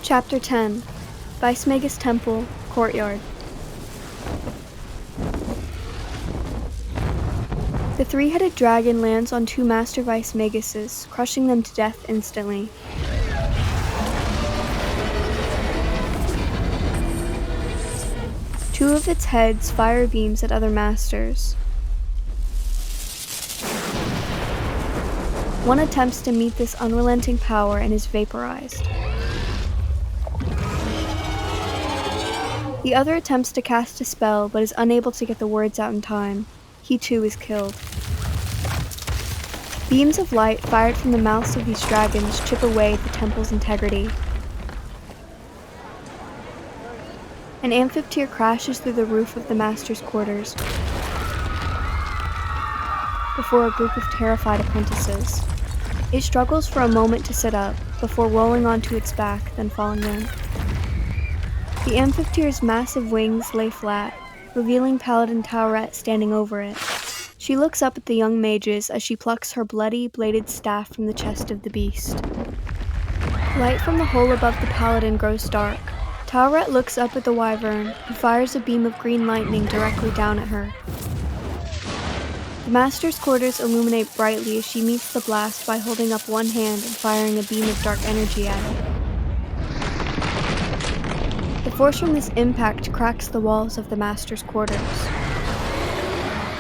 Chapter 10 Vice-Magus Temple, Courtyard. The three-headed dragon lands on two Master Vice-Maguses, crushing them to death instantly. Two of its heads fire beams at other Masters. One attempts to meet this unrelenting power and is vaporized. The other attempts to cast a spell but is unable to get the words out in time. He too is killed. Beams of light fired from the mouths of these dragons chip away at the temple's integrity. An amphiptyr crashes through the roof of the Master's quarters before a group of terrified apprentices. It struggles for a moment to sit up, before rolling onto its back, then falling down. The amphiptyr's massive wings lay flat, revealing Paladin Taweret standing over it. She looks up at the young mages as she plucks her bloody, bladed staff from the chest of the beast. Light from the hole above the paladin grows dark. Taweret looks up at the wyvern, who fires a beam of green lightning directly down at her. The Master's quarters illuminate brightly as she meets the blast by holding up one hand and firing a beam of dark energy at it. The force from this impact cracks the walls of the Master's quarters.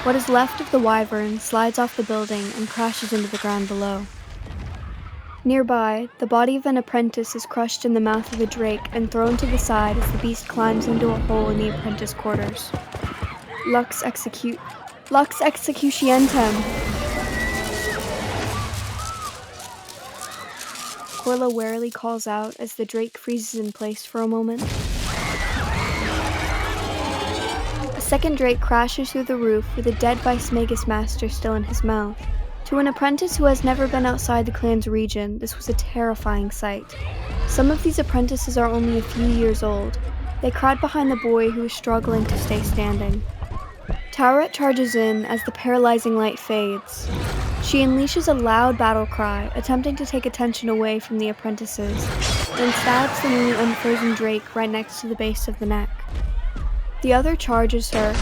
What is left of the wyvern slides off the building and crashes into the ground below. Nearby, the body of an apprentice is crushed in the mouth of a drake and thrown to the side as the beast climbs into a hole in the apprentice quarters. Lux executientem! Corla warily calls out as the drake freezes in place for a moment. A second drake crashes through the roof with a dead Vice-Magus Master still in his mouth. To an apprentice who has never been outside the clan's region, this was a terrifying sight. Some of these apprentices are only a few years old. They crowd behind the boy who is struggling to stay standing. Taweret charges in as the paralyzing light fades. She unleashes a loud battle cry, attempting to take attention away from the apprentices, then stabs the newly unfrozen drake right next to the base of the neck. The other charges her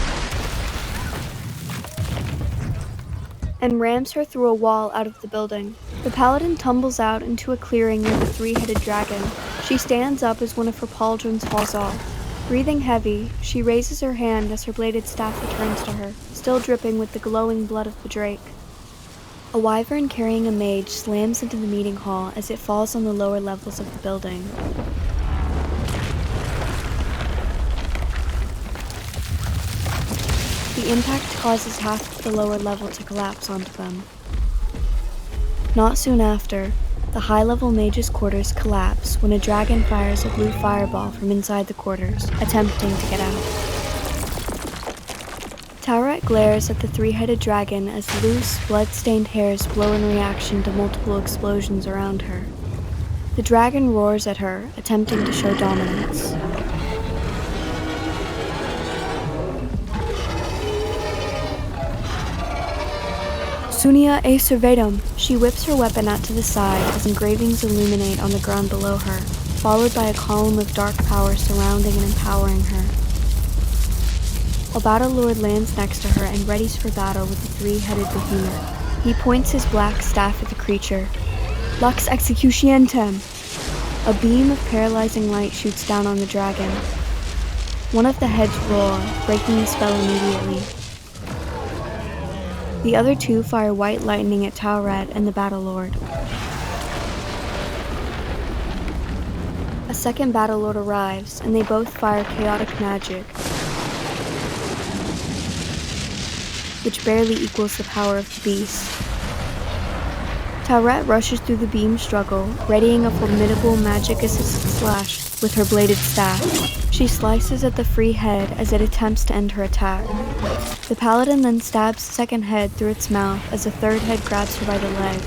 and rams her through a wall out of the building. The paladin tumbles out into a clearing near the three-headed dragon. She stands up as one of her pauldrons falls off. Breathing heavy, she raises her hand as her bladed staff returns to her, still dripping with the glowing blood of the drake. A wyvern carrying a mage slams into the meeting hall as it falls on the lower levels of the building. The impact causes half of the lower level to collapse onto them. Not soon after, the high-level mage's quarters collapse when a dragon fires a blue fireball from inside the quarters, attempting to get out. Taweret glares at the three-headed dragon as loose, blood-stained hairs blow in reaction to multiple explosions around her. The dragon roars at her, attempting to show dominance. Sunia e servatum! She whips her weapon out to the side as engravings illuminate on the ground below her, followed by a column of dark power surrounding and empowering her. A battle lord lands next to her and readies for battle with the three-headed behemoth. He points his black staff at the creature. Lux executientem! A beam of paralyzing light shoots down on the dragon. One of the heads roar, breaking the spell immediately. The other two fire white lightning at Taweret and the Battle Lord. A second Battle Lord arrives, and they both fire chaotic magic, which barely equals the power of the beast. Taweret rushes through the beam struggle, readying a formidable magic-assisted slash with her bladed staff. She slices at the free head as it attempts to end her attack. The paladin then stabs the second head through its mouth as a third head grabs her by the leg.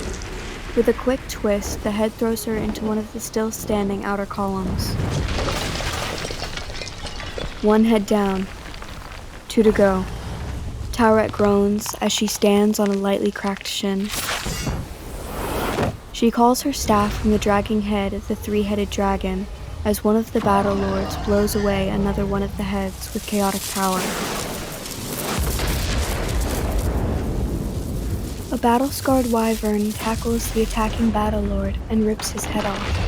With a quick twist, the head throws her into one of the still-standing outer columns. One head down. 2 to go. Taweret groans as she stands on a lightly cracked shin. She calls her staff from the dragging head of the three-headed dragon, as one of the Battle Lords blows away another one of the heads with chaotic power. A battle-scarred wyvern tackles the attacking Battle Lord and rips his head off.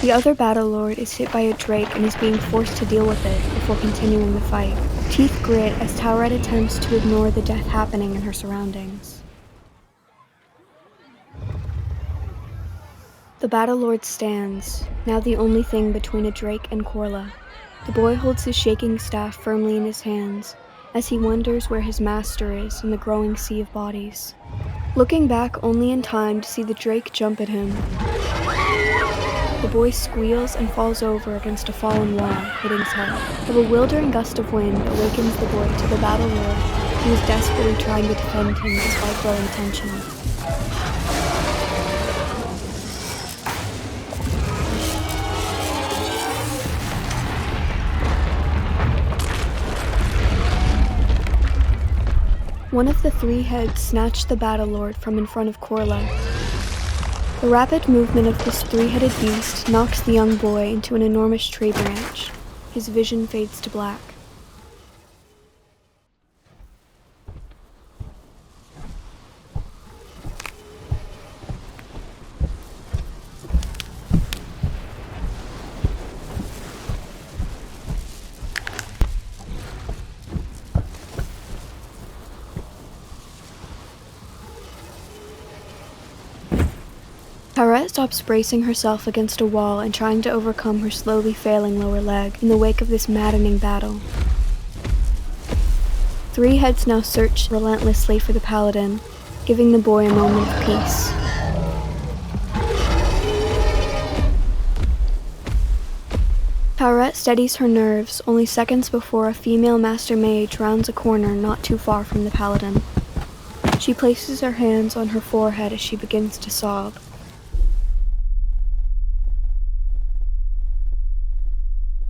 The other Battle Lord is hit by a drake and is being forced to deal with it before continuing the fight. Teeth grit as Taweret attempts to ignore the death happening in her surroundings. The Battle Lord stands, now the only thing between a drake and Korla. The boy holds his shaking staff firmly in his hands, as he wonders where his master is in the growing sea of bodies. Looking back only in time to see the drake jump at him, the boy squeals and falls over against a fallen wall, hitting his head. A bewildering gust of wind awakens the boy to the Battle Lord, who is desperately trying to defend him despite growing tension. One of the three heads snatched the Battle Lord from in front of Korla. The rapid movement of this three-headed beast knocks the young boy into an enormous tree branch. His vision fades to black. Taweret stops bracing herself against a wall and trying to overcome her slowly failing lower leg in the wake of this maddening battle. Three heads now search relentlessly for the paladin, giving the boy a moment of peace. Taweret steadies her nerves only seconds before a female master mage rounds a corner not too far from the paladin. She places her hands on her forehead as she begins to sob.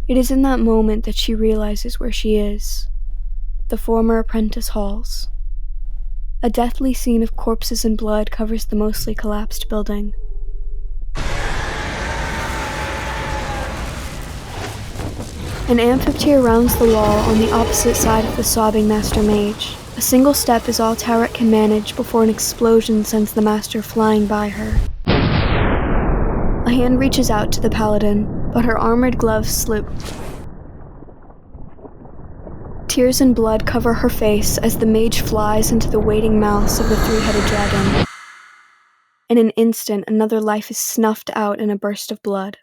It is in that moment that she realizes where she is. The former apprentice halls. A deathly scene of corpses and blood covers the mostly collapsed building. An amphitheater rounds the wall on the opposite side of the sobbing Master Mage. A single step is all Taweret can manage before an explosion sends the Master flying by her. A hand reaches out to the Paladin, but her armored gloves slip. Tears and blood cover her face as the mage flies into the waiting mouths of the three-headed dragon. In an instant, another life is snuffed out in a burst of blood.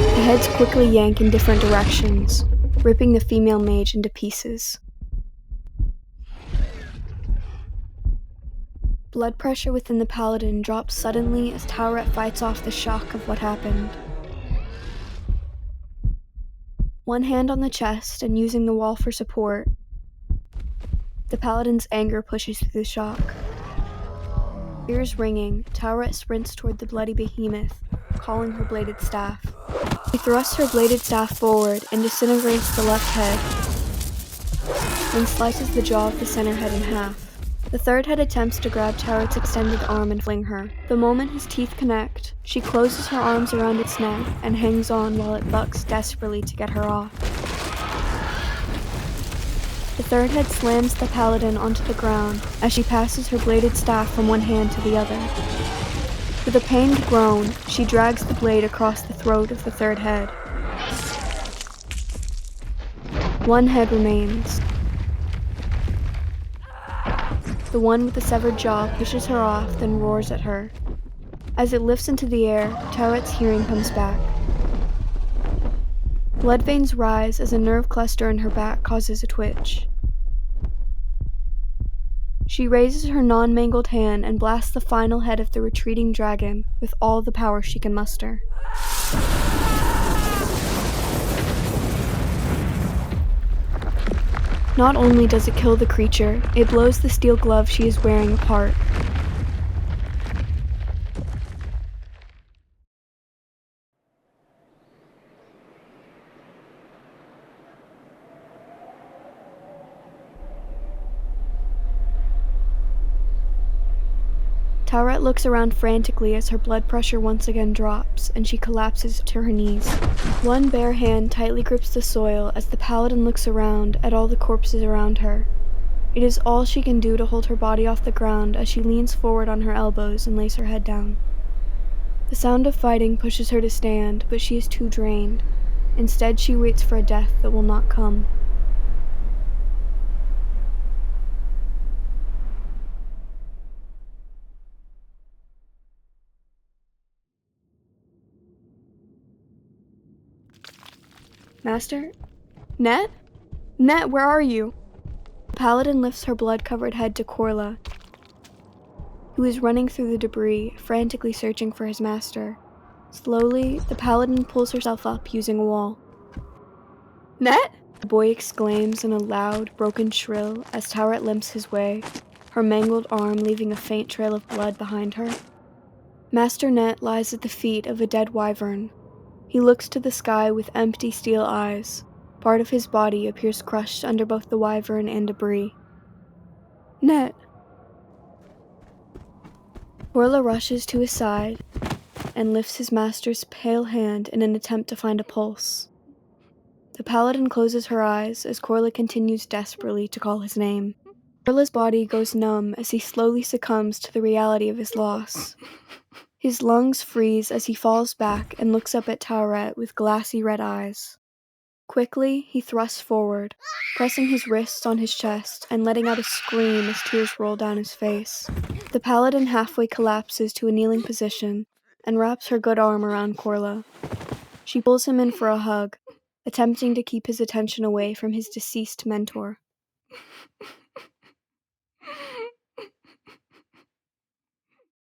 The heads quickly yank in different directions, ripping the female mage into pieces. Blood pressure within the paladin drops suddenly as Taweret fights off the shock of what happened. One hand on the chest and using the wall for support, the paladin's anger pushes through the shock. Ears ringing, Taweret sprints toward the bloody behemoth, calling her bladed staff. She thrusts her bladed staff forward and disintegrates the left head, then slices the jaw of the center head in half. The third head attempts to grab Taweret's extended arm and fling her. The moment his teeth connect, she closes her arms around its neck and hangs on while it bucks desperately to get her off. The third head slams the paladin onto the ground as she passes her bladed staff from one hand to the other. With a pained groan, she drags the blade across the throat of the third head. One head remains. The one with the severed jaw pushes her off, then roars at her. As it lifts into the air, Taweret's hearing comes back. Blood veins rise as a nerve cluster in her back causes a twitch. She raises her non-mangled hand and blasts the final head of the retreating dragon with all the power she can muster. Not only does it kill the creature, it blows the steel glove she is wearing apart. Tauret looks around frantically as her blood pressure once again drops, and she collapses to her knees. One bare hand tightly grips the soil as the paladin looks around at all the corpses around her. It is all she can do to hold her body off the ground as she leans forward on her elbows and lays her head down. The sound of fighting pushes her to stand, but she is too drained. Instead, she waits for a death that will not come. Master? Net? Net, where are you? The paladin lifts her blood-covered head to Corla, who is running through the debris, frantically searching for his master. Slowly, the paladin pulls herself up using a wall. Net? The boy exclaims in a loud, broken shrill as Tauret limps his way, her mangled arm leaving a faint trail of blood behind her. Master Net lies at the feet of a dead wyvern. He looks to the sky with empty steel eyes. Part of his body appears crushed under both the wyvern and debris. Net. Corla rushes to his side and lifts his master's pale hand in an attempt to find a pulse. The paladin closes her eyes as Corla continues desperately to call his name. Corla's body goes numb as he slowly succumbs to the reality of his loss. His lungs freeze as he falls back and looks up at Tauret with glassy red eyes. Quickly, he thrusts forward, pressing his wrists on his chest and letting out a scream as tears roll down his face. The paladin halfway collapses to a kneeling position and wraps her good arm around Corla. She pulls him in for a hug, attempting to keep his attention away from his deceased mentor.